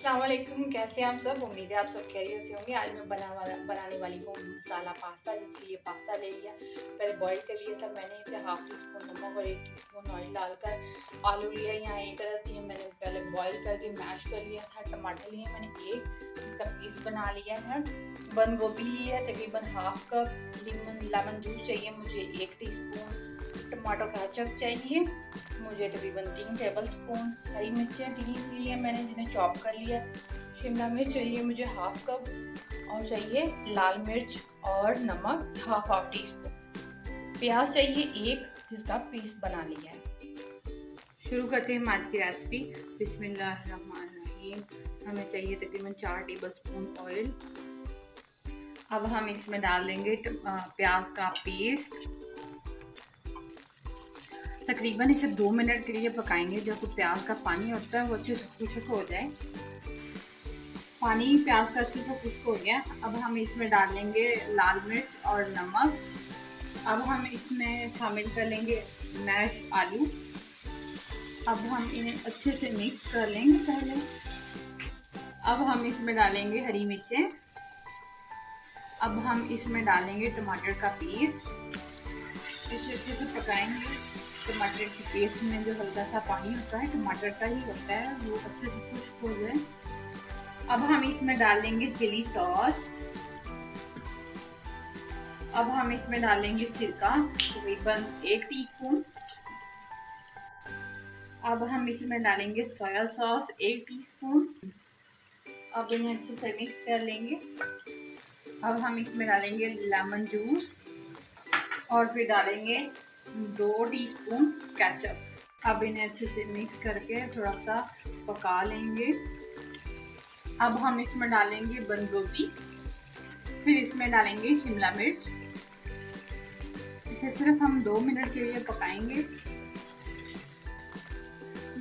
अस्सलाम वालेकुम, कैसे हैं आप सब। उम्मीद है आप सब खैरियत से होंगे। आज मैं बनाने वाली हूँ मसाला पास्ता। जिसके लिए पास्ता ले लिया, पहले बॉईल कर लिया था मैंने। इसे हाफ टी स्पून नमक और 1 टीस्पून ऑयल डालकर आलू लिया, यहाँ एक अदद लिए मैंने पहले बॉईल करके मैश कर लिया था। टमाटर लिए मैंने एक, इसका पीस बना लिया है। बंद गोभी लिया तकरीबन हाफ कप। लेमन जूस चाहिए मुझे 1 टीस्पून। टमाटो केचप चाहिए मुझे तकरीबन 3 टेबल स्पून। हरी मिर्चें 3 लिए मैंने, जिन्हें चॉप कर लिया। शिमला मिर्च चाहिए मुझे हाफ कप, और चाहिए लाल मिर्च और नमक हाफ टी स्पून। प्याज चाहिए 1, जिसका पीस बना लिया है। शुरू करते हैं आज की रेसिपी। बिस्मिल्लाहिर्रहमानिर्रहीम। हमें चाहिए तकरीबन 4 टेबल स्पून ऑयल। अब हम इसमें डाल देंगे प्याज का पेस्ट। तकरीबन इसे 2 मिनट के लिए पकाएंगे, जब तो प्याज का पानी होता है वो अच्छे से खुश्क हो जाए। पानी प्याज का अच्छे से खुश्क हो गया। अब हम इसमें डाल लेंगे लाल मिर्च और नमक। अब हम इसमें शामिल कर लेंगे मैश आलू। अब हम इन्हें अच्छे से मिक्स कर लेंगे पहले। अब हम इसमें डालेंगे हरी मिर्चें। अब हम इसमें डालेंगे टमाटर का पेस्ट। इसे अच्छे से पकाएंगे। टमाटर की पेस्ट में जो हल्का सा पानी होता है टमाटर का ही होता है, वो अच्छे से खुश्क हो जाए। अब हम इसमें डालेंगे चिली सॉस। अब हम इसमें डालेंगे सिरका तकरीबन 1 टीस्पून। अब हम इसमें डालेंगे सोया सॉस 1 टीस्पून। अब इन्हें अच्छे से मिक्स कर लेंगे। अब हम इसमें डालेंगे लेमन जूस और फिर डालेंगे 2 टीस्पून केचप। अब इन्हें अच्छे से मिक्स करके थोड़ा सा पका लेंगे। अब हम इसमें डालेंगे बंद गोभी, फिर इसमें डालेंगे शिमला मिर्च। इसे सिर्फ हम 2 मिनट के लिए पकाएंगे।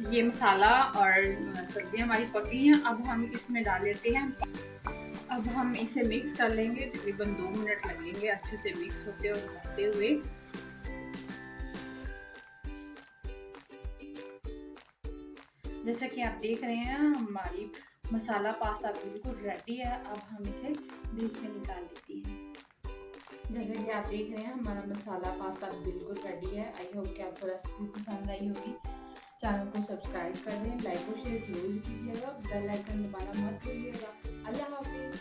ये मसाला और सब्जियां हमारी पक गई हैं। अब हम इसमें डाल लेते हैं। अब हम इसे मिक्स कर लेंगे, तकरीबन 2 मिनट लगेंगे अच्छे से मिक्स होते और पकते हुए। जैसा कि आप देख रहे हैं हमारी मसाला पास्ता बिल्कुल रेडी है। अब हम इसे डिश में निकाल लेते हैं। जैसे कि आप देख रहे हैं हमारा मसाला पास्ता बिल्कुल रेडी है। आई होप कि आपको रेसिपी पसंद आई होगी। चैनल को सब्सक्राइब कर दें, लाइक और शेयर जरूर कीजिएगा। बेल आइकन दबाना मत भूलिएगा। अल्लाह हाफिज़।